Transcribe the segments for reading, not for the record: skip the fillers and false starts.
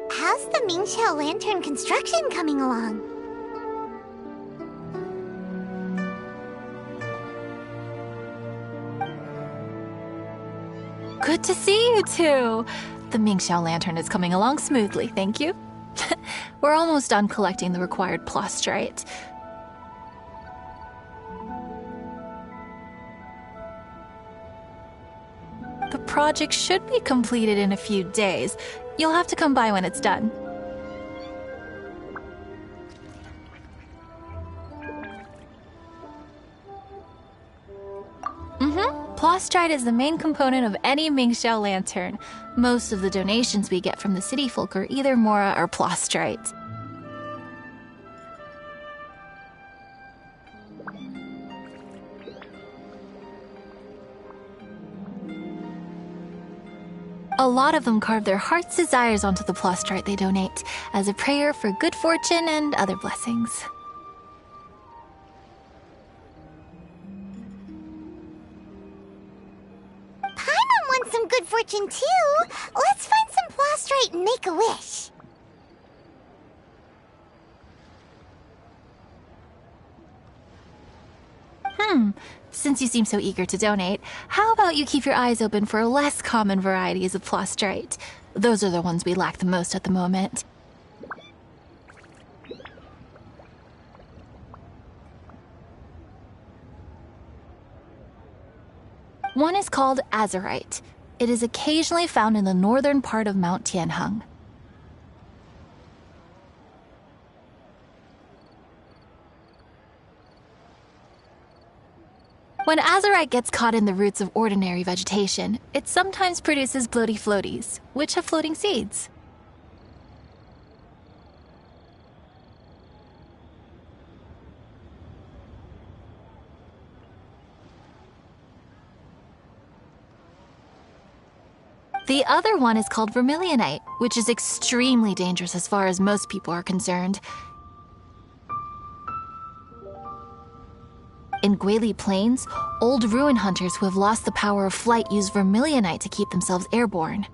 How's the Mingxiao lantern construction coming along? Good to see you two! The Mingxiao lantern is coming along smoothly, thank you. We're almost done collecting the required plastrite. The project should be completed in a few days. You'll have to come by when it's done. Plastrite is the main component of any Mingxiao lantern. Most of the donations we get from the city folk are either Mora or plastrite. A lot of them carve their heart's desires onto the plastrite they donate, as a prayer for good fortune and other blessings. Paimon wants some good fortune too. Let's find some plastrite and make a wish. Since you seem so eager to donate, how about you keep your eyes open for less common varieties of plastrite? Those are the ones we lack the most at the moment. One is called azurite. It is occasionally found in the northern part of Mount Tianheng. When azurite gets caught in the roots of ordinary vegetation, it sometimes produces bloaty floaties, which have floating seeds. The other one is called vermilionite, which is extremely dangerous as far as most people are concerned. In Guili Plains, old ruin hunters who have lost the power of flight use vermilionite to keep themselves airborne.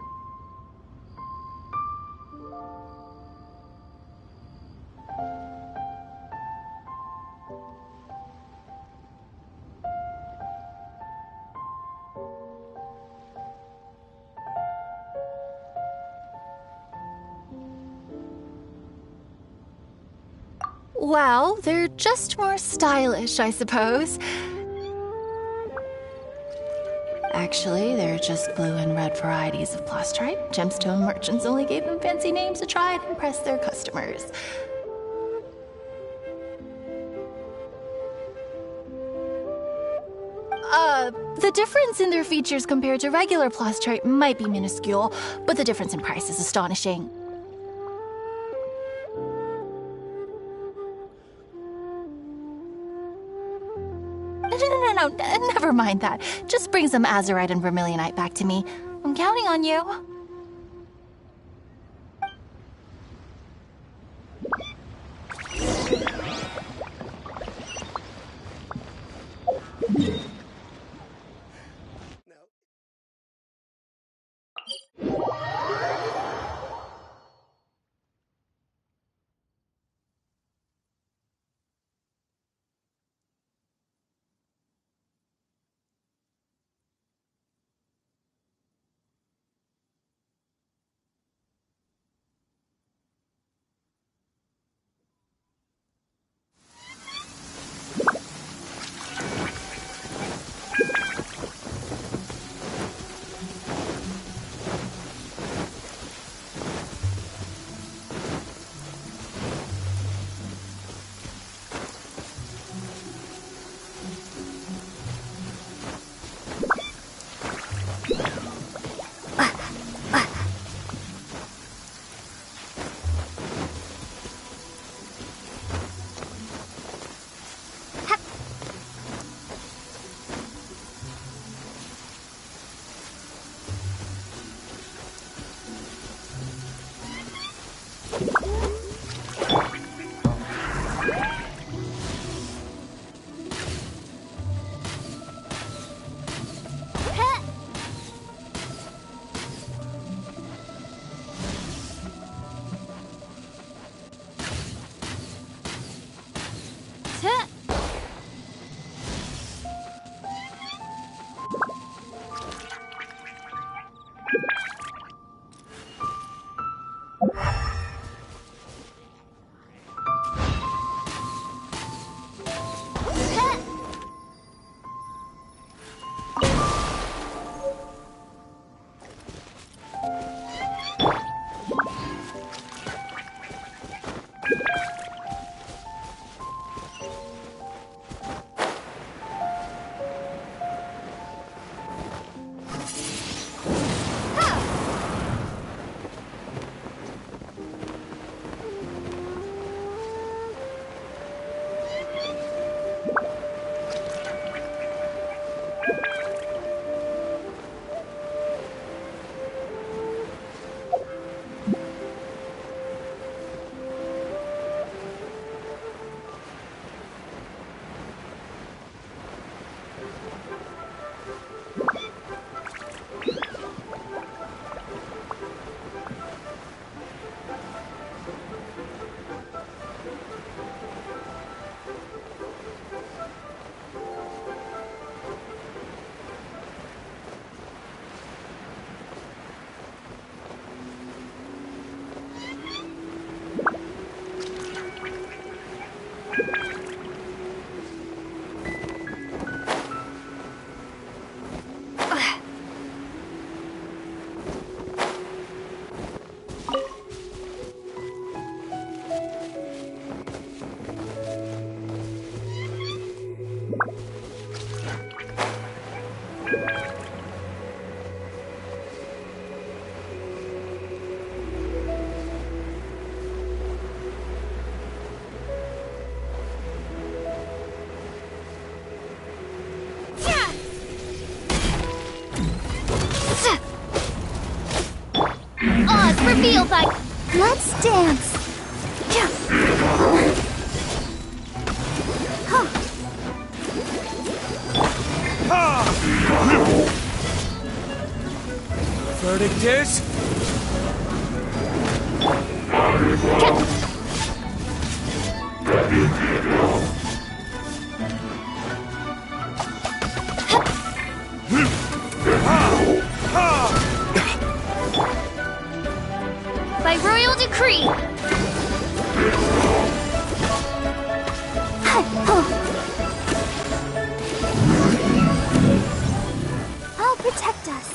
Well, they're just more stylish, I suppose. Actually, they're just blue and red varieties of plastrite. Gemstone merchants only gave them fancy names to try and impress their customers. The difference in their features compared to regular plastrite might be minuscule, but the difference in price is astonishing. No, never mind that. Just bring some azurite and vermilionite back to me. I'm counting on you. Reveal thy... Let's dance. Verdict is... By royal decree. I'll protect us.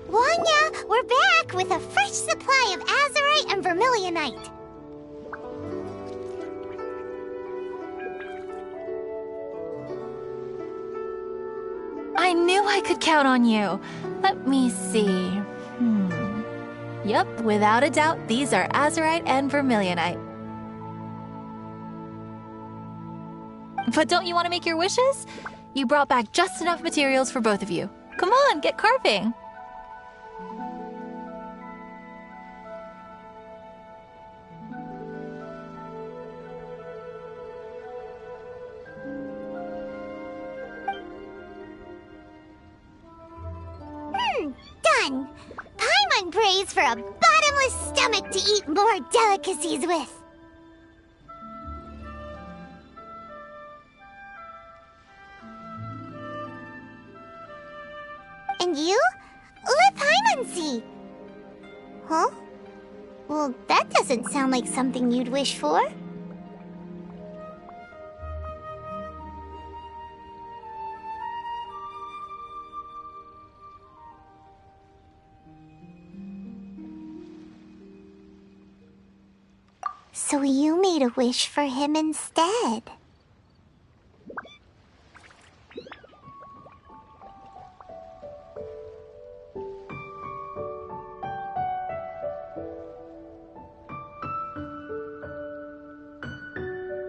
Wanya, we're back with a fresh supply of azurite and vermilionite. I knew I could count on you. Let me see. Yep, without a doubt, these are azurite and vermilionite. But don't you want to make your wishes? You brought back just enough materials for both of you. Come on, get carving. Done. Paimon prays for a bottomless stomach to eat more delicacies with. And you? Let Paimon see. Huh? Well, that doesn't sound like something you'd wish for. So you made a wish for him instead.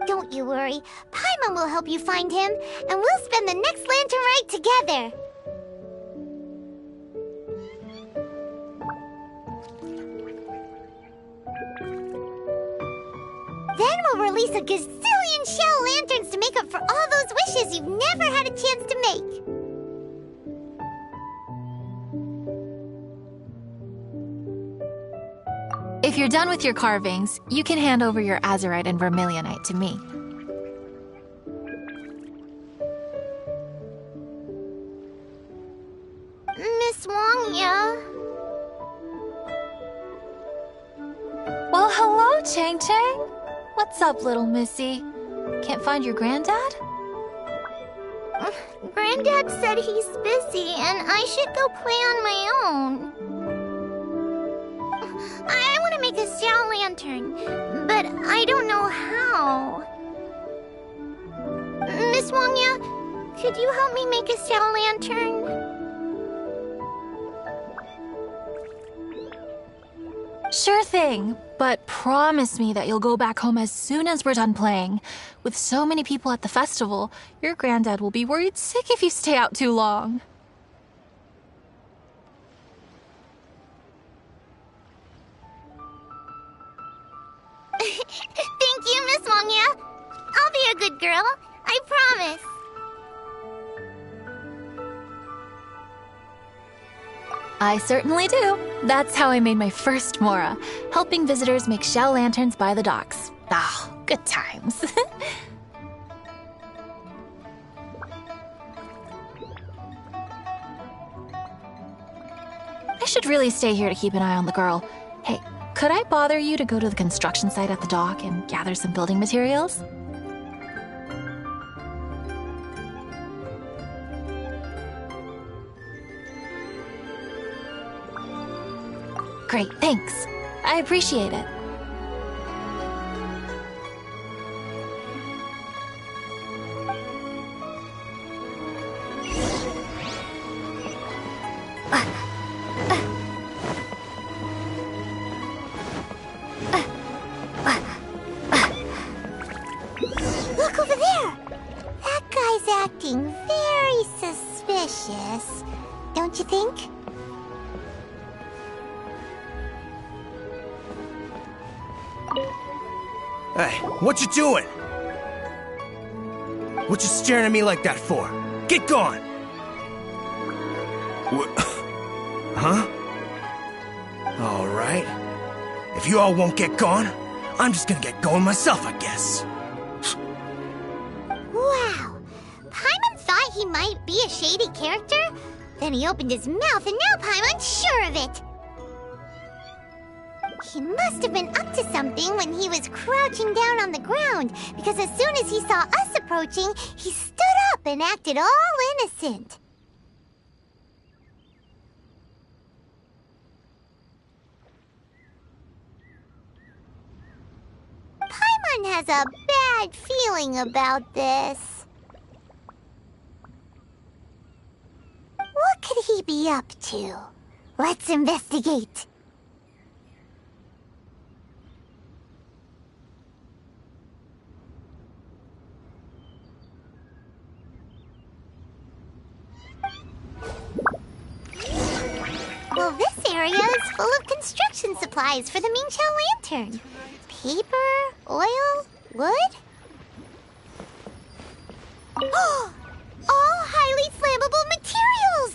Don't you worry. Paimon will help you find him, and we'll spend the next lantern rite together. Then we'll release a gazillion shell lanterns to make up for all those wishes you've never had a chance to make. If you're done with your carvings, you can hand over your azurite and vermilionite to me. Miss Wangya. Well, hello, Chang Chang. What's up, little missy? Can't find your granddad? Granddad said he's busy and I should go play on my own. I want to make a shell lantern, but I don't know how. Miss Wangya, could you help me make a shell lantern? Sure thing, but promise me that you'll go back home as soon as we're done playing. With so many people at the festival, your granddad will be worried sick if you stay out too long. Thank you, Miss Wangya. I'll be a good girl. I promise. I certainly do. That's how I made my first Mora, helping visitors make shell lanterns by the docks. Ah, good times. I should really stay here to keep an eye on the girl. Hey, could I bother you to go to the construction site at the dock and gather some building materials? Great, thanks. I appreciate it. Look over there! That guy's acting very suspicious. Don't you think? Hey, what you doing? What you staring at me like that for? Get gone! Huh? Alright. If you all won't get gone, I'm just gonna get going myself, I guess. Wow. Paimon thought he might be a shady character? Then he opened his mouth and now Paimon's sure of it. He must have been up to something when he was crouching down on the ground, because as soon as he saw us approaching, he stood up and acted all innocent. Paimon has a bad feeling about this. What could he be up to? Let's investigate. Well, this area is full of construction supplies for the Mingqiao lantern. Paper, oil, wood. Oh, all highly flammable materials!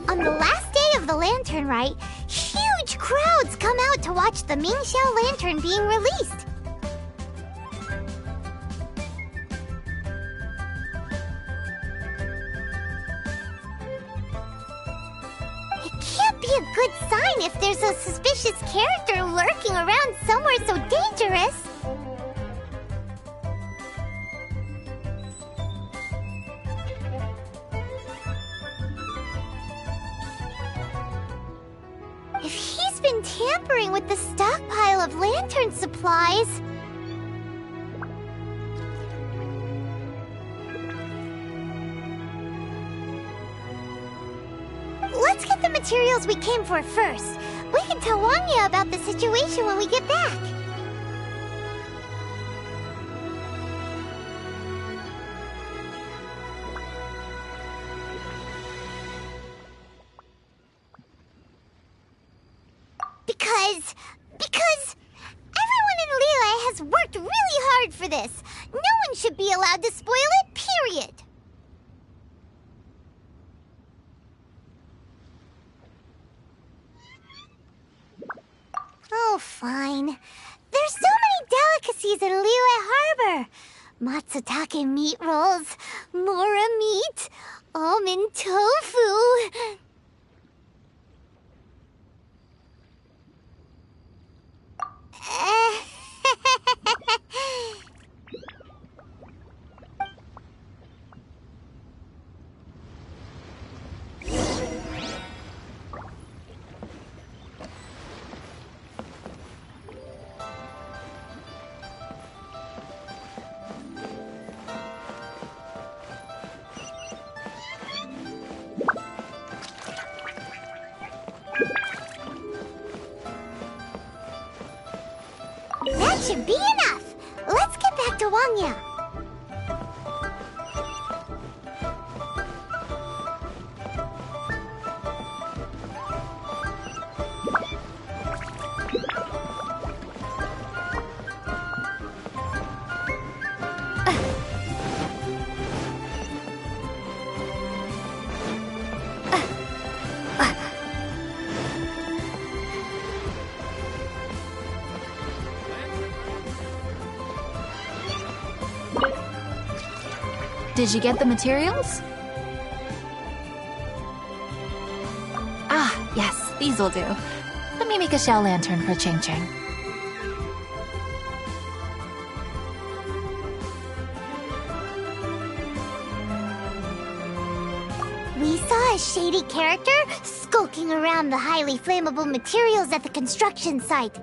On the last day of the lantern rite, huge crowds come out to watch the Mingqiao lantern being released. Be a good sign if there's a suspicious character lurking around somewhere so dangerous. different supplies. Let's get the materials we came for first. We can tell Wanya about the situation when we get back. Because everyone in Liyue has worked really hard for this. No one should be allowed to spoil it, period. Oh, fine. There's so many delicacies in Liyue Harbor. Matsutake meat rolls, mora meat, almond tofu. That should be enough. Let's get back to Wangya. Did you get the materials? Ah, yes, these will do. Let me make a shell lantern for Ching Ching. We saw a shady character skulking around the highly flammable materials at the construction site.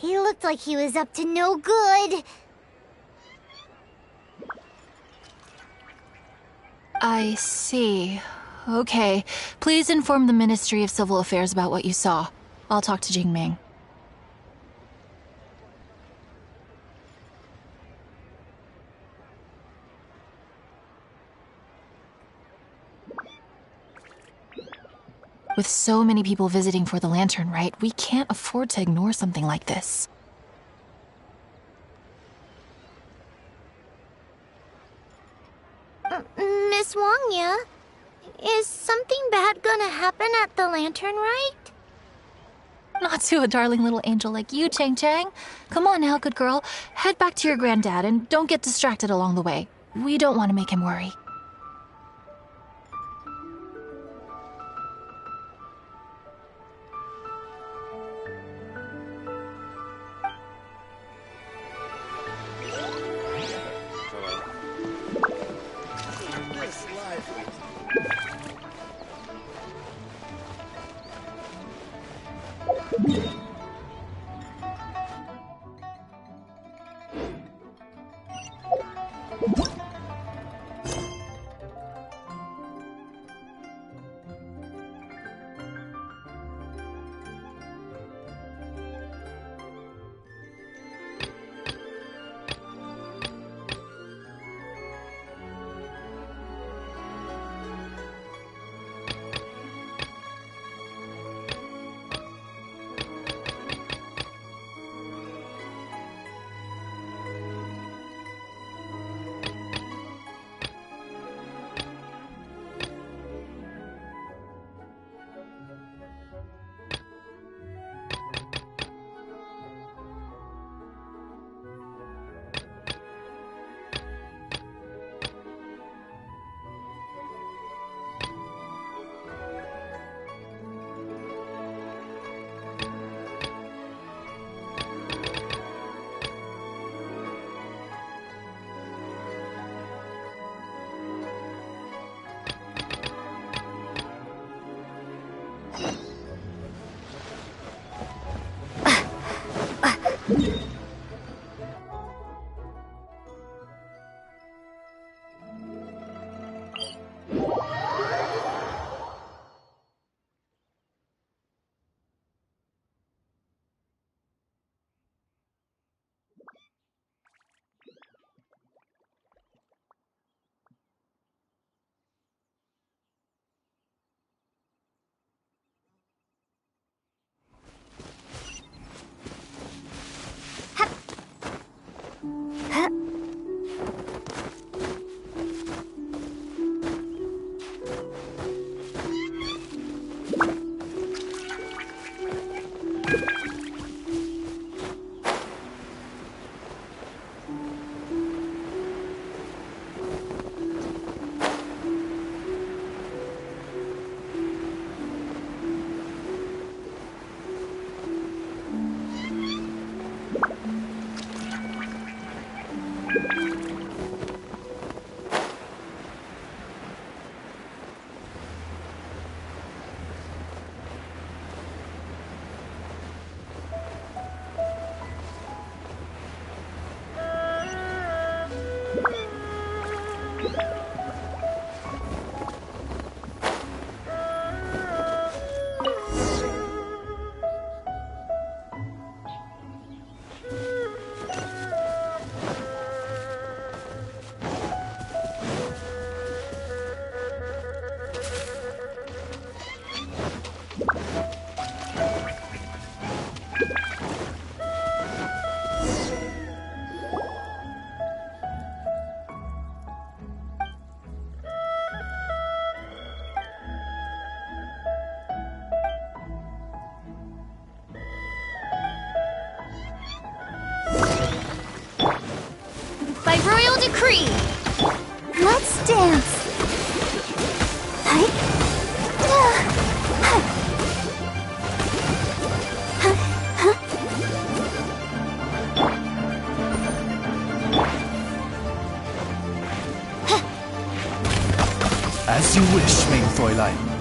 He looked like he was up to no good. I see. Okay. Please inform the Ministry of Civil Affairs about what you saw. I'll talk to Jingming. With so many people visiting for the lantern rite, we can't afford to ignore something like this. Miss Wangya, is something bad gonna happen at the lantern rite? Not to a darling little angel like you, Chang Chang. Come on now, good girl. Head back to your granddad and don't get distracted along the way. We don't want to make him worry. By royal decree! Let's dance. As you wish, mein Fräulein.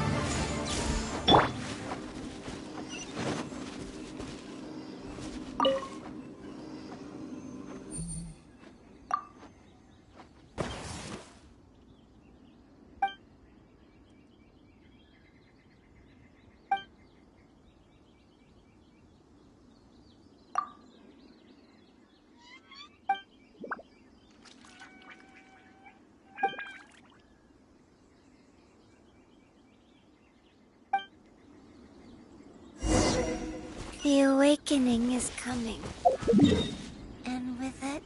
The awakening is coming. And with it...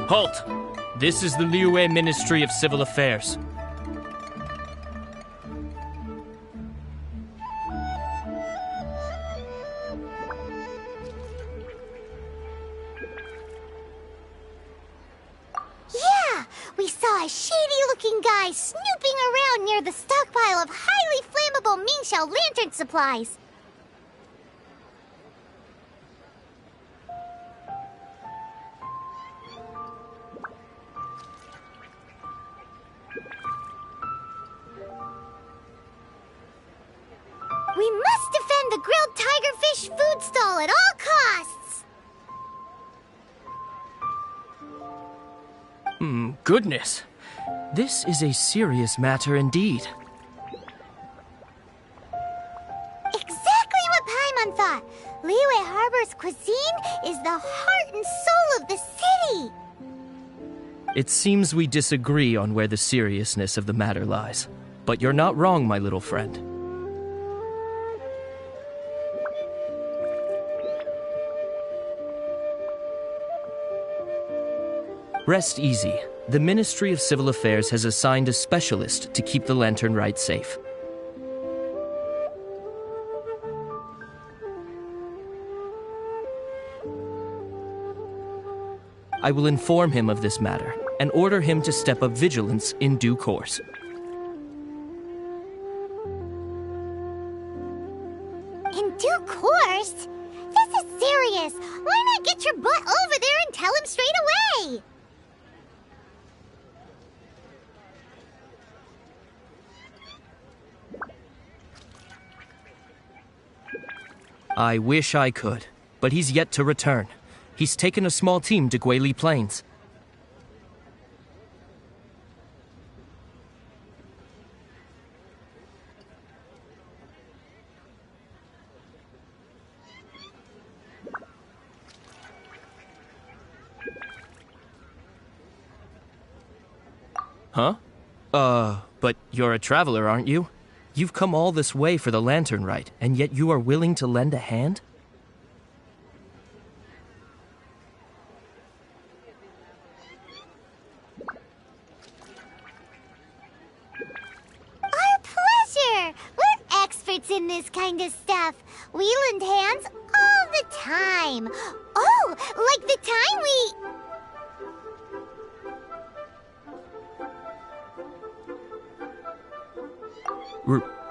Halt! This is the Liyue Ministry of Civil Affairs. Yeah! We saw a shady-looking guy snooping around near the stockpile of highly flammable Mingxiao lantern supplies. We must defend the grilled tigerfish food stall at all costs! Goodness. This is a serious matter indeed. Exactly what Paimon thought. Liyue Harbor's cuisine is the heart and soul of the city. It seems we disagree on where the seriousness of the matter lies. But you're not wrong, my little friend. Rest easy. The Ministry of Civil Affairs has assigned a specialist to keep the Lantern Rite safe. I will inform him of this matter and order him to step up vigilance in due course. In due course? This is serious. Why not get your butt over there and tell him straight away? I wish I could, but he's yet to return. He's taken a small team to Guili Plains. Huh? But you're a traveler, aren't you? You've come all this way for the Lantern Rite, and yet you are willing to lend a hand? Our pleasure! We're experts in this kind of stuff. We lend hands all the time. Oh, like the time we...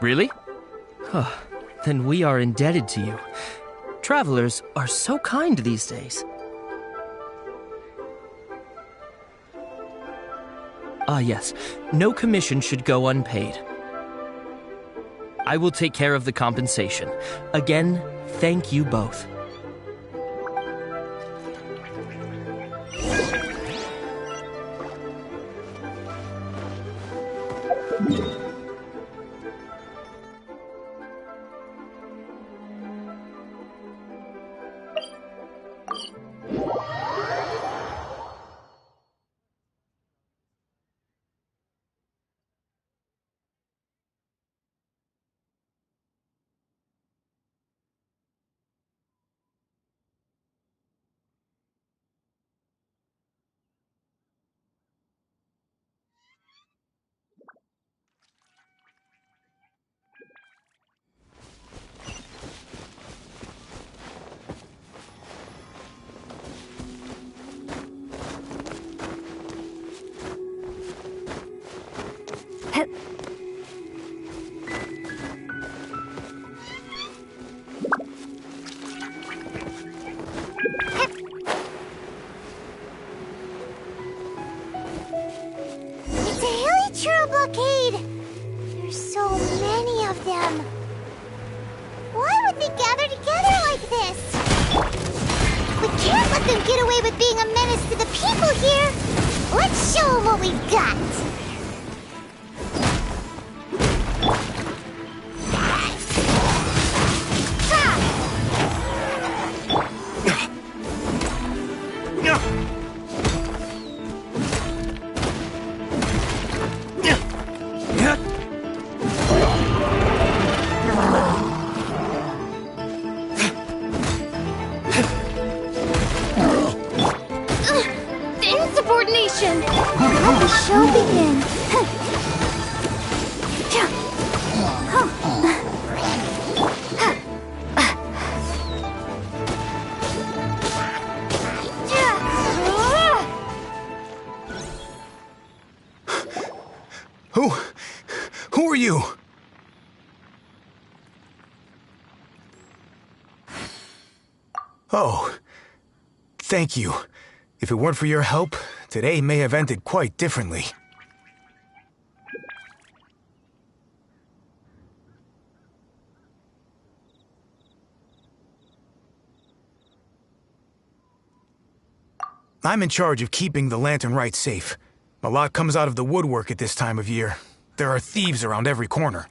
Really? Huh. Then we are indebted to you. Travelers are so kind these days. Ah, yes. No commission should go unpaid. I will take care of the compensation. Again, thank you both. It's a hilly churro blockade! There's so many of them. Why would they gather together like this? We can't let them get away with being a menace to the people here! Let's show them what we've got! Insubordination! Let the show begin! Who are you? Oh, thank you. If it weren't for your help, today may have ended quite differently. I'm in charge of keeping the Lantern Rite safe. A lot comes out of the woodwork at this time of year. There are thieves around every corner.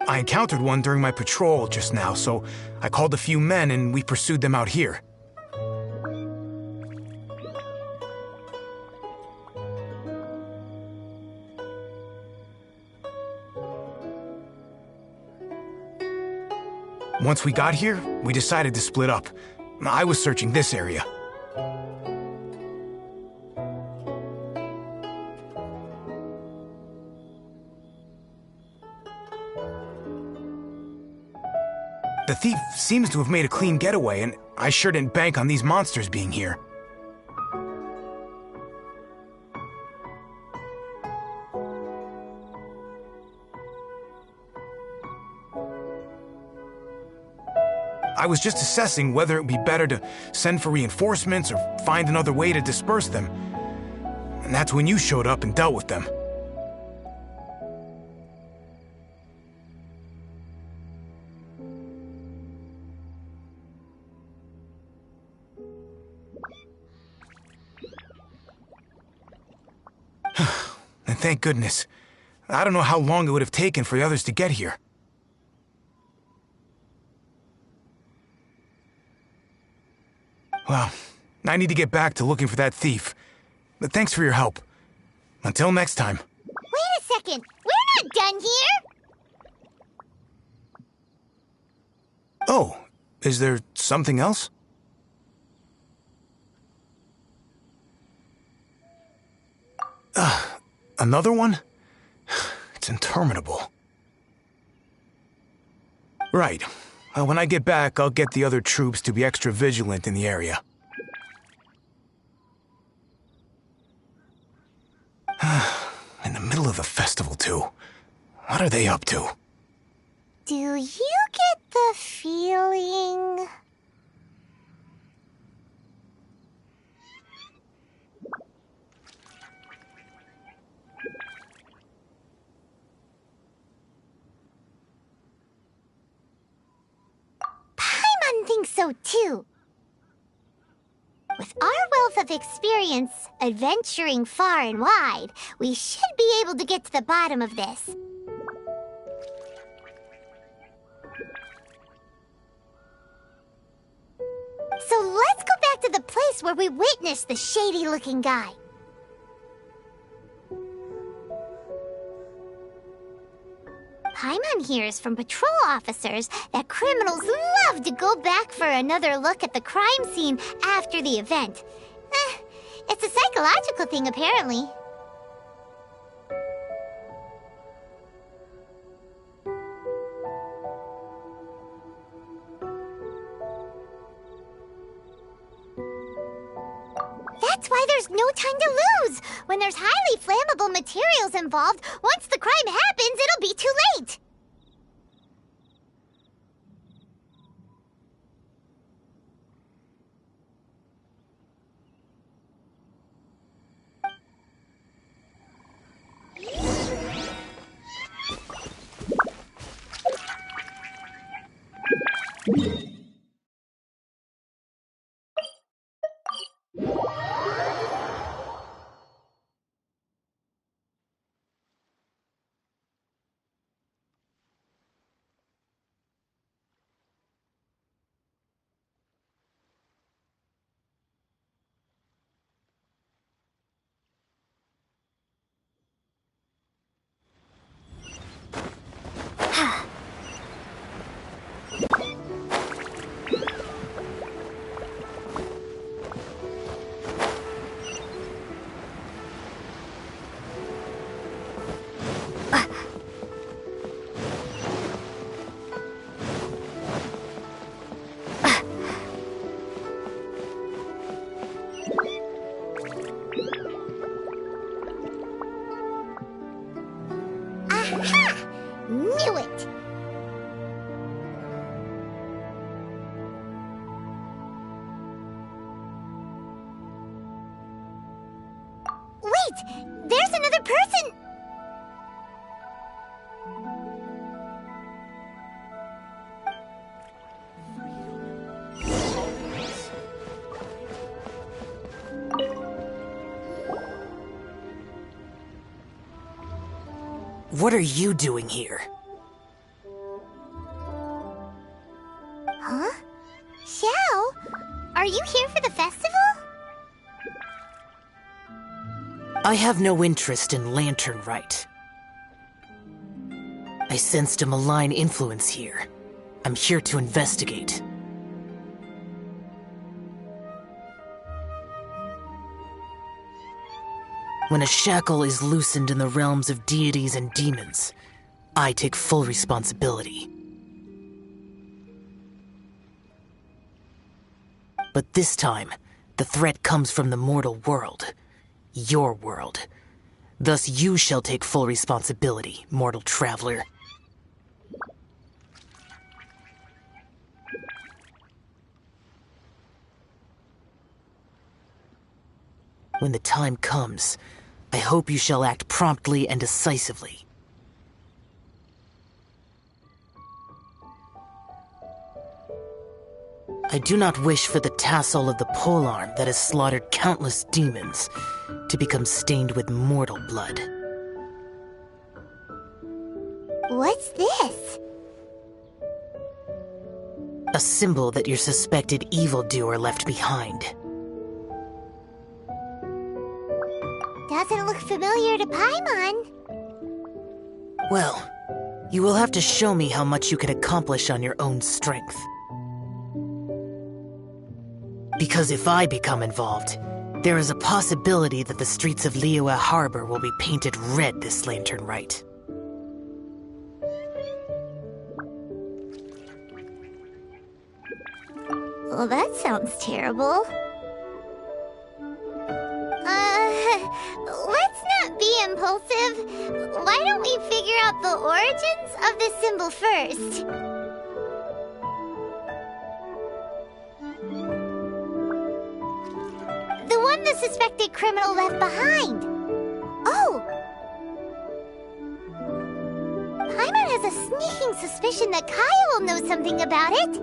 I encountered one during my patrol just now, so I called a few men and we pursued them out here. Once we got here, we decided to split up. I was searching this area. The thief seems to have made a clean getaway, and I sure didn't bank on these monsters being here. I was just assessing whether it would be better to send for reinforcements or find another way to disperse them. And that's when you showed up and dealt with them. And thank goodness. I don't know how long it would have taken for the others to get here. Well, I need to get back to looking for that thief. But thanks for your help. Until next time. Wait a second! We're not done here! Oh, is there something else? Another one? It's interminable. Right. When I get back, I'll get the other troops to be extra vigilant in the area. In the middle of the festival, too. What are they up to? Do you get the feeling... Paimon thinks so too. With our wealth of experience, adventuring far and wide, we should be able to get to the bottom of this. So let's go back to the place where we witnessed the shady-looking guy. Paimon hears from patrol officers that criminals love to go back for another look at the crime scene after the event. It's a psychological thing, apparently. That's why there's no time to lose. When there's highly flammable materials involved, once the crime happens, it'll be too late. Aha! Knew it! Wait! There's another person! What are you doing here? Huh? Xiao? Are you here for the festival? I have no interest in Lantern Rite. I sensed a malign influence here. I'm here to investigate. When a shackle is loosened in the realms of deities and demons, I take full responsibility. But this time, the threat comes from the mortal world. Your world. Thus you shall take full responsibility, mortal traveler. When the time comes, I hope you shall act promptly and decisively. I do not wish for the tassel of the polearm that has slaughtered countless demons to become stained with mortal blood. What's this? A symbol that your suspected evildoer left behind. Doesn't look familiar to Paimon. Well, you will have to show me how much you can accomplish on your own strength. Because if I become involved, there is a possibility that the streets of Liyue Harbor will be painted red this Lantern Rite. Well, that sounds terrible. Let's not be impulsive. Why don't we figure out the origins of this symbol first? The one the suspected criminal left behind. Oh! Paimon has a sneaking suspicion that Kaya will know something about it.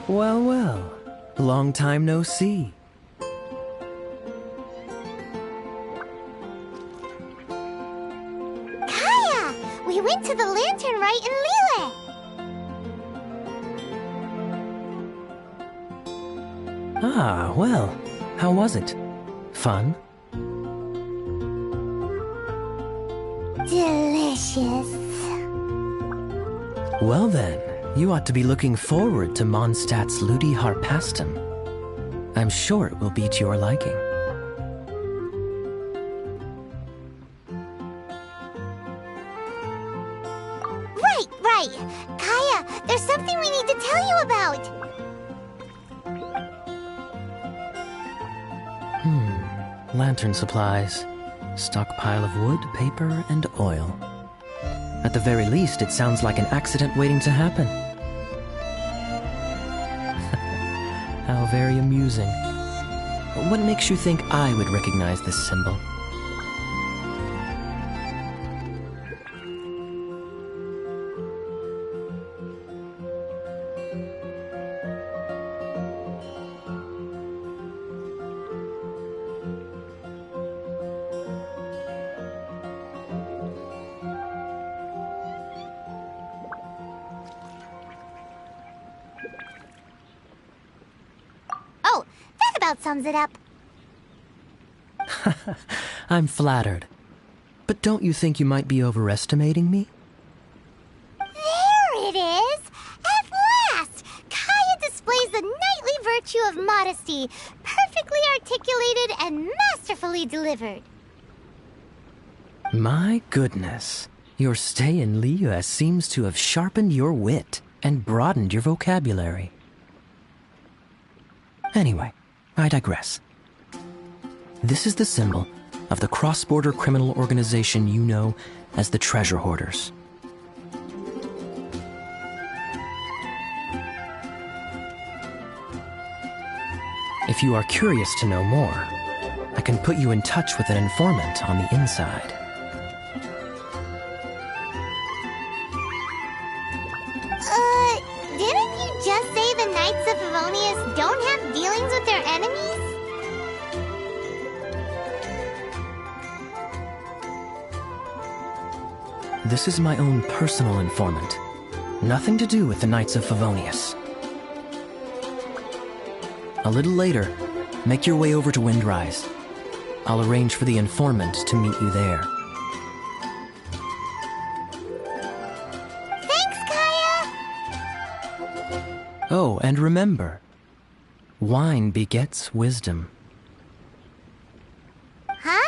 Well, well. Long time no see. Kaya! We went to the Lantern Rite in Liyue! Ah, well. How was it? Fun? Delicious. Well then, you ought to be looking forward to Mondstadt's Ludi Harpastum. I'm sure it will be to your liking. Right. Kaya, there's something we need to tell you about. Lantern supplies. Stockpile of wood, paper, and oil. At the very least, it sounds like an accident waiting to happen. How very amusing. What makes you think I would recognize this symbol? Oh, that about sums it up. I'm flattered. But don't you think you might be overestimating me? There it is! At last! Kaya displays the knightly virtue of modesty, perfectly articulated and masterfully delivered. My goodness. Your stay in Liyue seems to have sharpened your wit and broadened your vocabulary. Anyway, I digress. This is the symbol of the cross-border criminal organization you know as the Treasure Hoarders. If you are curious to know more, I can put you in touch with an informant on the inside. Didn't you just say the Knights of Favonius don't have dealings with their enemies? This is my own personal informant. Nothing to do with the Knights of Favonius. A little later, make your way over to Windrise. I'll arrange for the informant to meet you there. Thanks, Kaya! Oh, and remember, wine begets wisdom. Huh?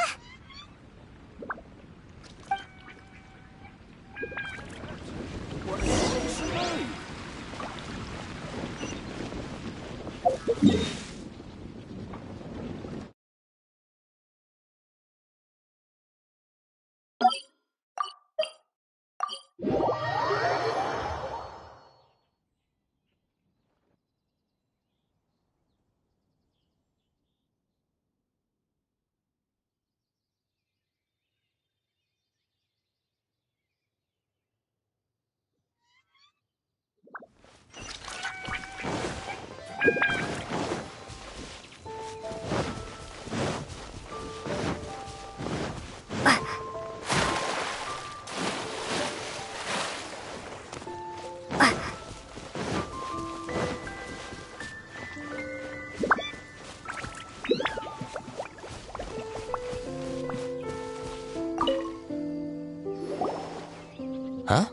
Huh?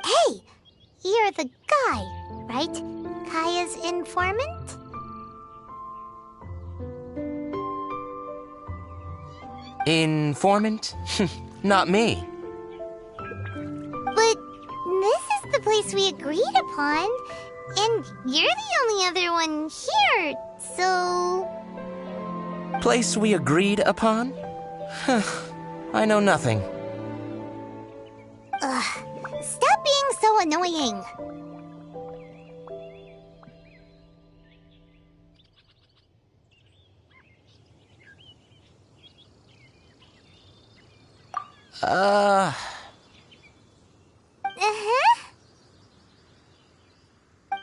Hey! You're the guy, right? Kaya's informant? Informant? Not me. But this is the place we agreed upon, and you're the only other one here, so... Place we agreed upon? I know nothing. Stop being so annoying.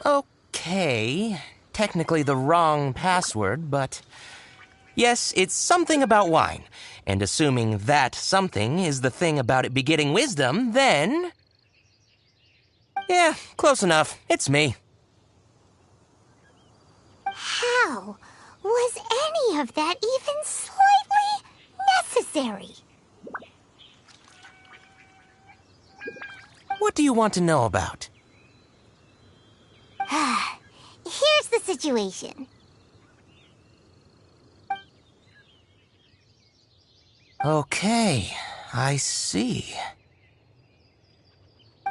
Okay. Technically the wrong password, but... Yes, it's something about wine. And assuming that something is the thing about it begetting wisdom, then... Yeah, close enough. It's me. How was any of that even slightly necessary? What do you want to know about? Here's the situation. Okay, I see.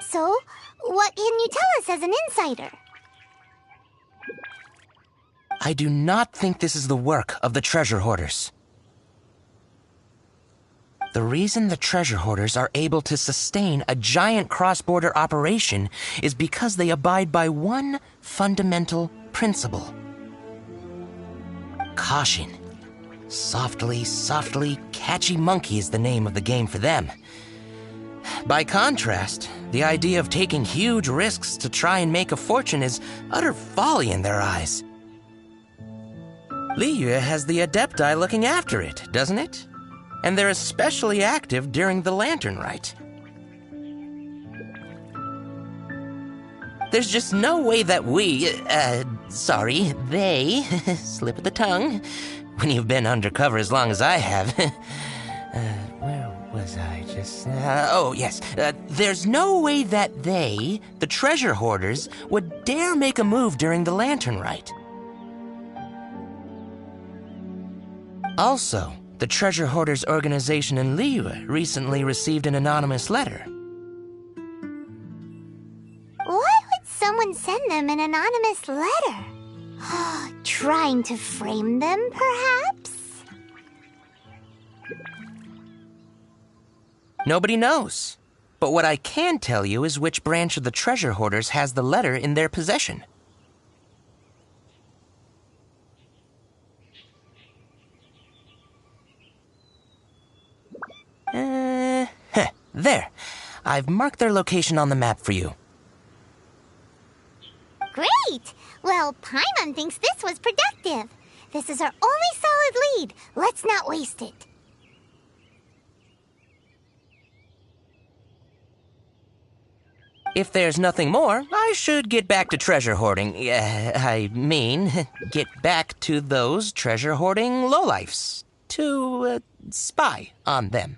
So, what can you tell us as an insider? I do not think this is the work of the Treasure Hoarders. The reason the Treasure Hoarders are able to sustain a giant cross-border operation is because they abide by one fundamental principle. Caution. Softly, softly, catchy monkey is the name of the game for them. By contrast, the idea of taking huge risks to try and make a fortune is utter folly in their eyes. Liyue has the Adepti looking after it, doesn't it? And they're especially active during the Lantern Rite. There's just no way that they, slip of the tongue, when you've been undercover as long as I have, Where was I just... oh, yes. There's no way that they, the treasure hoarders, would dare make a move during the lantern rite. Also, the treasure hoarders organization in Liyue recently received an anonymous letter. Why would someone send them an anonymous letter? Trying to frame them, perhaps? Nobody knows. But what I can tell you is which branch of the treasure hoarders has the letter in their possession. There. I've marked their location on the map for you. Great! Well, Paimon thinks this was productive. This is our only solid lead. Let's not waste it. If there's nothing more, I should get back to treasure hoarding. I mean, get back to those treasure hoarding lowlifes. To, spy on them.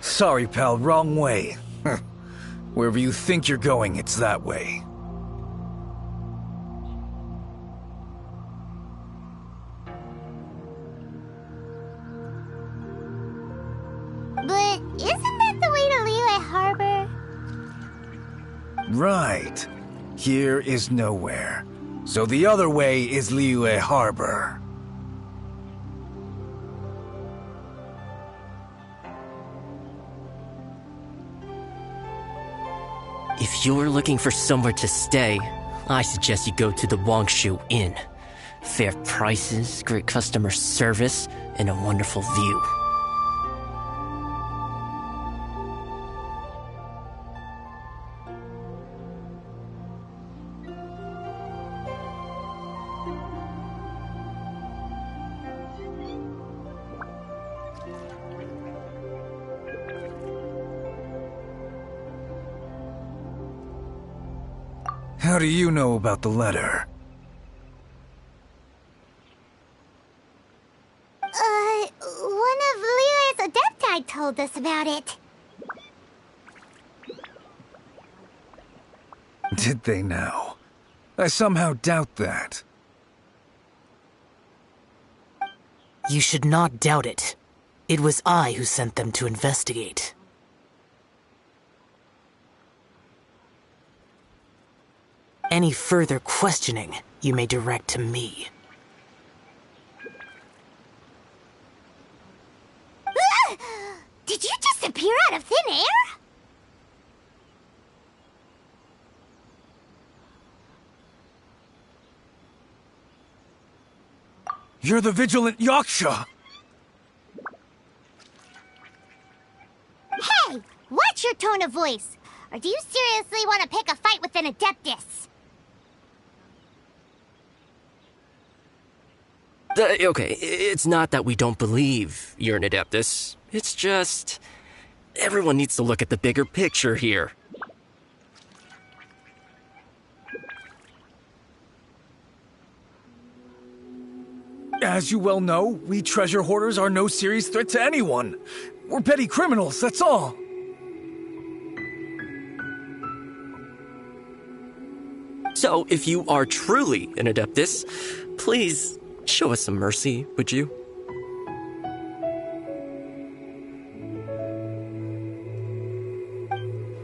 Sorry, pal, wrong way. Wherever you think you're going, it's that way. But isn't that the way to Liyue Harbor? Right. Here is nowhere. So the other way is Liyue Harbor. If you're looking for somewhere to stay, I suggest you go to the Wangshu Inn. Fair prices, great customer service, and a wonderful view. How do you know about the letter? One of Liyue's Adepti told us about it. Did they now? I somehow doubt that. You should not doubt it. It was I who sent them to investigate. Any further questioning you may direct to me. Did you just appear out of thin air? You're the vigilant Yaksha! Hey! Watch your tone of voice! Or do you seriously want to pick a fight with an Adeptus? Okay, it's not that we don't believe you're an Adeptus. It's just... everyone needs to look at the bigger picture here. As you well know, we treasure hoarders are no serious threat to anyone. We're petty criminals, that's all. So, if you are truly an Adeptus, please show us some mercy, would you?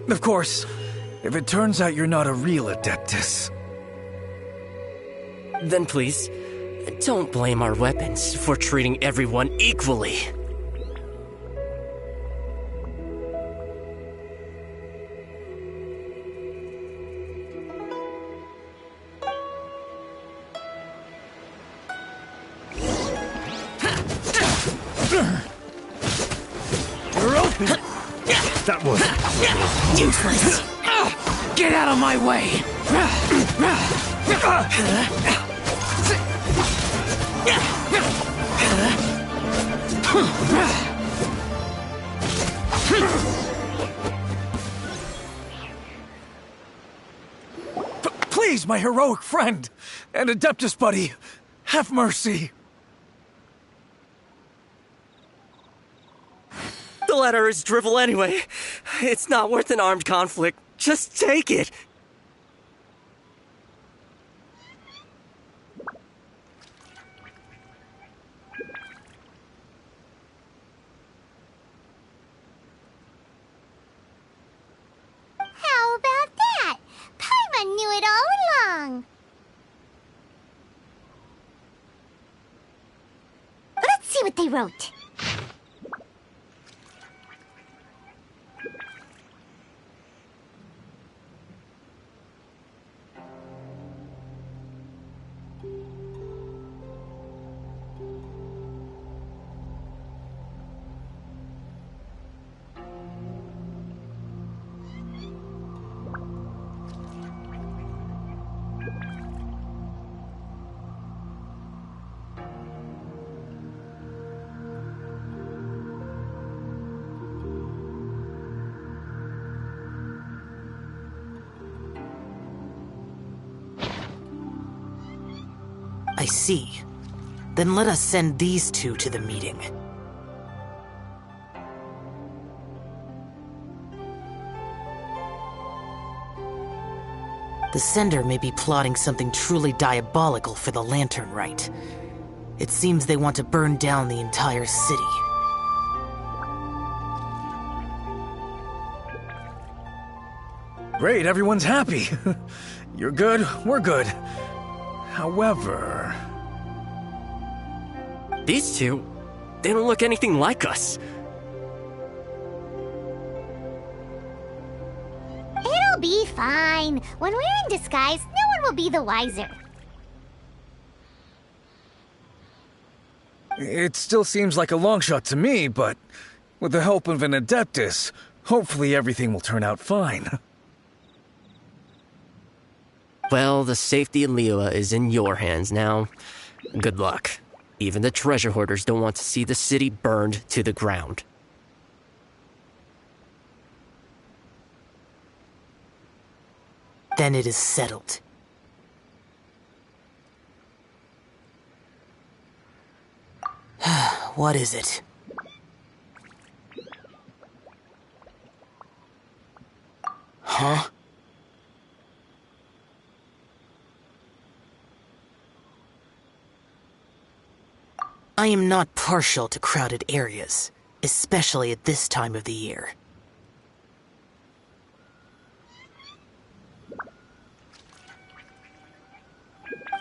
Of course, if it turns out you're not a real Adeptus. Then please, don't blame our weapons for treating everyone equally. You're open! That was... Useless! Get out of my way! Please, my heroic friend! And Adeptus buddy! Have mercy! The letter is drivel anyway. It's not worth an armed conflict. Just take it. How about that? Paimon knew it all along. Let's see what they wrote. I see. Then let us send these two to the meeting. The sender may be plotting something truly diabolical for the Lantern Rite. It seems they want to burn down the entire city. Great, everyone's happy. You're good, we're good. However... These two, they don't look anything like us. It'll be fine. When we're in disguise, no one will be the wiser. It still seems like a long shot to me, but with the help of an Adeptus, hopefully everything will turn out fine. Well, the safety of Liyue is in your hands now. Good luck. Even the treasure hoarders don't want to see the city burned to the ground. Then it is settled. What is it? Huh? I am not partial to crowded areas, especially at this time of the year.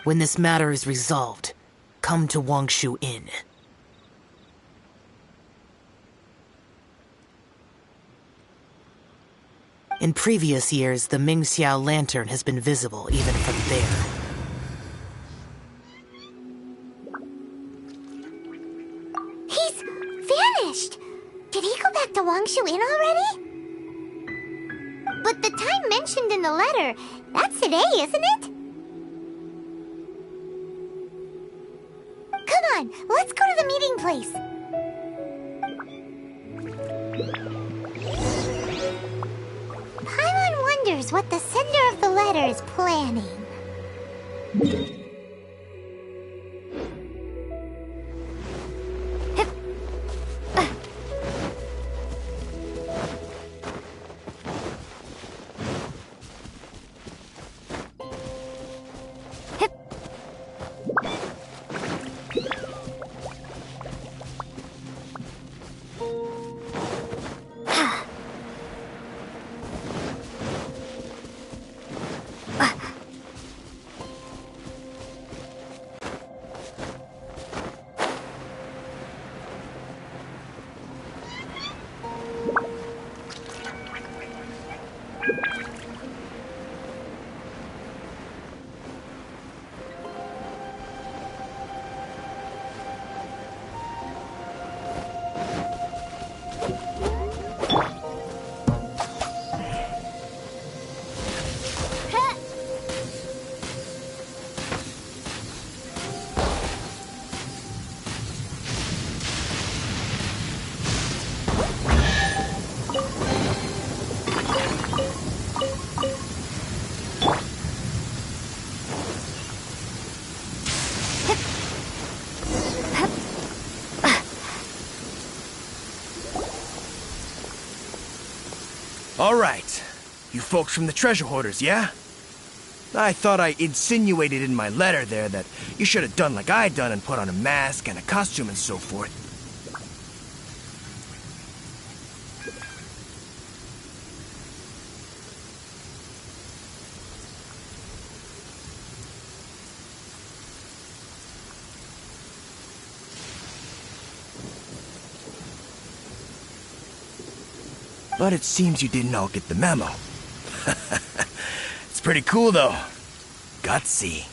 When this matter is resolved, come to Wangshu Inn. In previous years, the Mingxiao lantern has been visible even from there. He's vanished! Did he go back to Wangshu Inn already? But the time mentioned in the letter, that's today, isn't it? Come on, let's go to the meeting place. Paimon wonders what the sender of the letter is planning. All right. You folks from the treasure hoarders, yeah? I thought I insinuated in my letter there that you should have done like I done and put on a mask and a costume and so forth. But it seems you didn't all get the memo. It's pretty cool, though. Gutsy.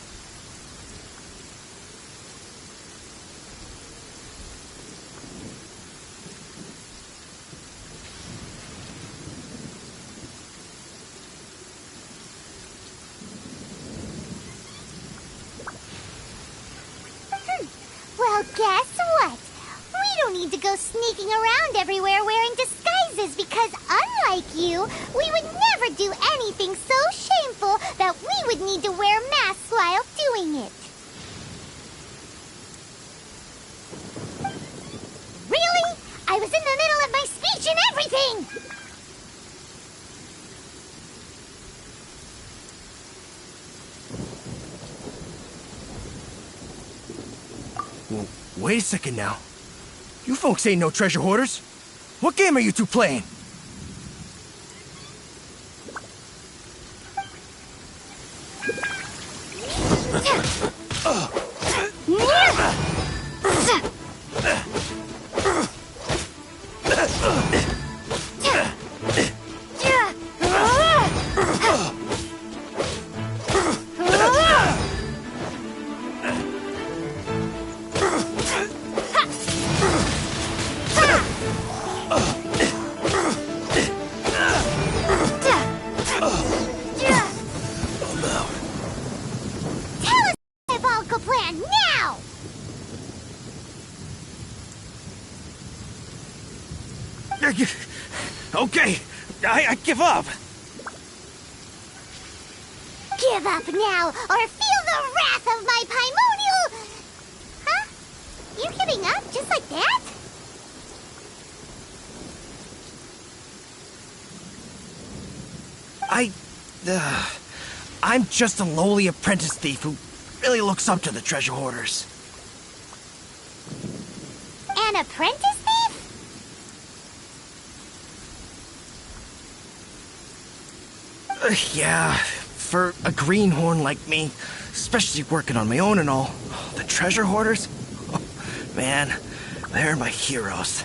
Well, guess what? We don't need to go sneaking around everywhere wearing disguises because unlike you, we would never do anything so shameful that we would need to wear masks while doing it. Really? I was in the middle of my speech and everything! Well, wait a second now. You folks ain't no treasure hoarders. What game are you two playing? Okay, I give up. Give up now, or feel the wrath of my Paimonial... Huh? You giving up just like that? I'm just a lowly apprentice thief who really looks up to the treasure hoarders. an apprentice thief? Yeah, for a greenhorn like me, especially working on my own and all. The treasure hoarders? Oh, man, they're my heroes.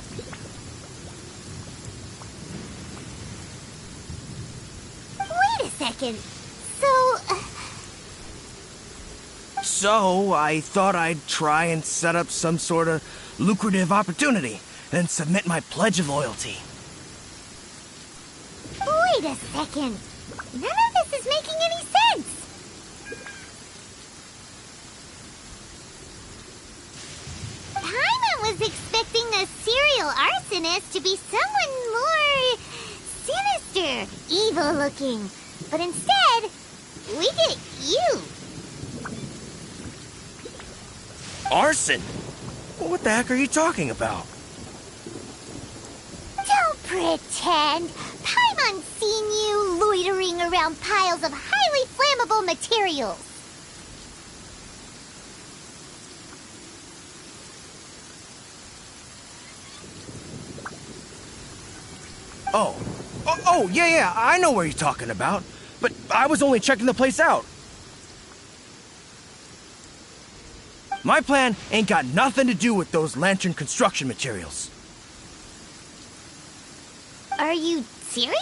Wait a second. So, I thought I'd try and set up some sort of lucrative opportunity, then submit my pledge of loyalty. Wait a second. None of this is making any sense. Paimon was expecting a serial arsonist to be someone more sinister, evil looking. But instead, we get you. Arson? What the heck are you talking about? Don't pretend. Paimon's seen you loitering around piles of highly flammable materials. Oh, yeah, I know where you're talking about. But I was only checking the place out. My plan ain't got nothing to do with those lantern construction materials. Are you serious?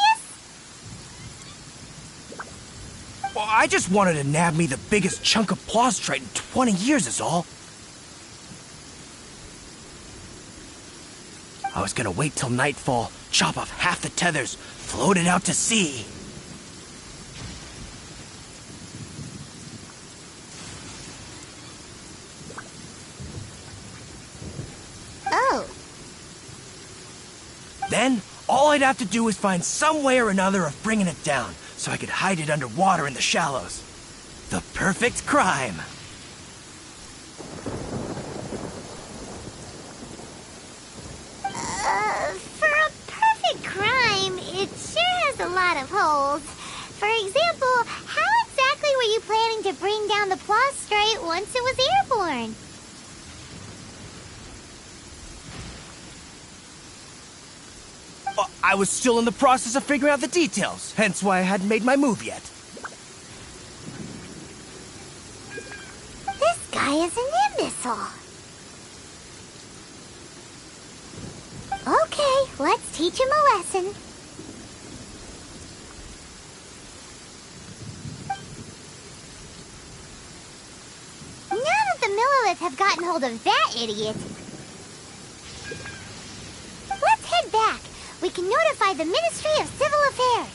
Well, I just wanted to nab me the biggest chunk of plaustrite in 20 years is all. I was gonna wait till nightfall, chop off half the tethers, float it out to sea. Oh. Then, all I'd have to do is find some way or another of bringing it down, so I could hide it underwater in the shallows. The perfect crime. For a perfect crime, it sure has a lot of holes. For example, how exactly were you planning to bring down the plaustrite once it was airborne? I was still in the process of figuring out the details, hence why I hadn't made my move yet. This guy is an imbecile. Okay, let's teach him a lesson. Now that the Millilith have gotten hold of that idiot, let's head back. We can notify the Ministry of Civil Affairs.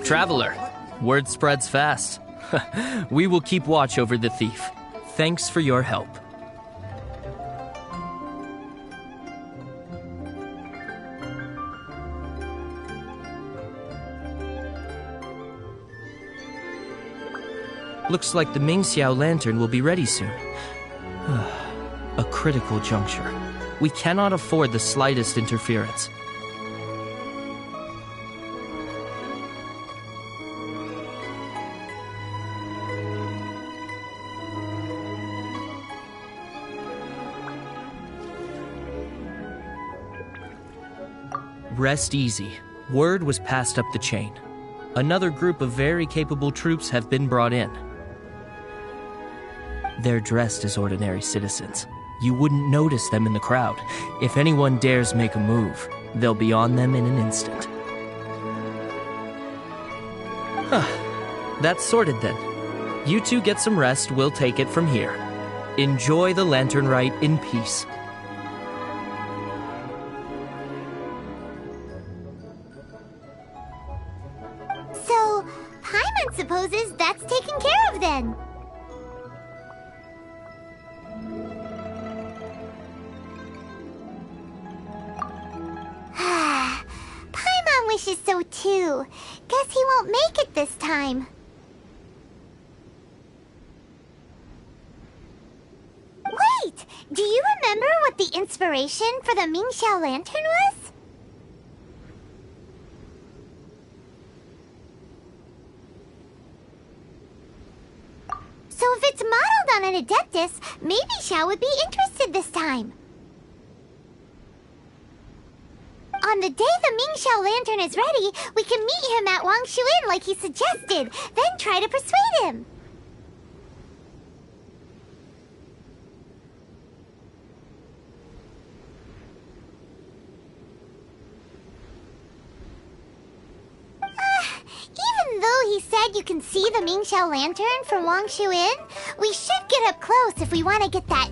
Traveler, word spreads fast. We will keep watch over the thief. Thanks for your help. Looks like the Mingxiao lantern will be ready soon. A critical juncture. We cannot afford the slightest interference. Rest easy. Word was passed up the chain. Another group of very capable troops have been brought in. They're dressed as ordinary citizens. You wouldn't notice them in the crowd. If anyone dares make a move, they'll be on them in an instant. Huh. That's sorted then. You two get some rest, we'll take it from here. Enjoy the lantern rite in peace. So, Paimon supposes that's taken care of then. Paimon wishes so too. Guess he won't make it this time. Wait! Do you remember what the inspiration for the Mingxiao lantern was? So if it's modeled on an Adeptus, maybe Xiao would be interested this time. On the day the Mingxiao lantern is ready, we can meet him at Wangshu Inn like he suggested, then try to persuade him. Even though he said you can see the Mingxiao lantern from Wangshu Inn, we should get up close if we want to get that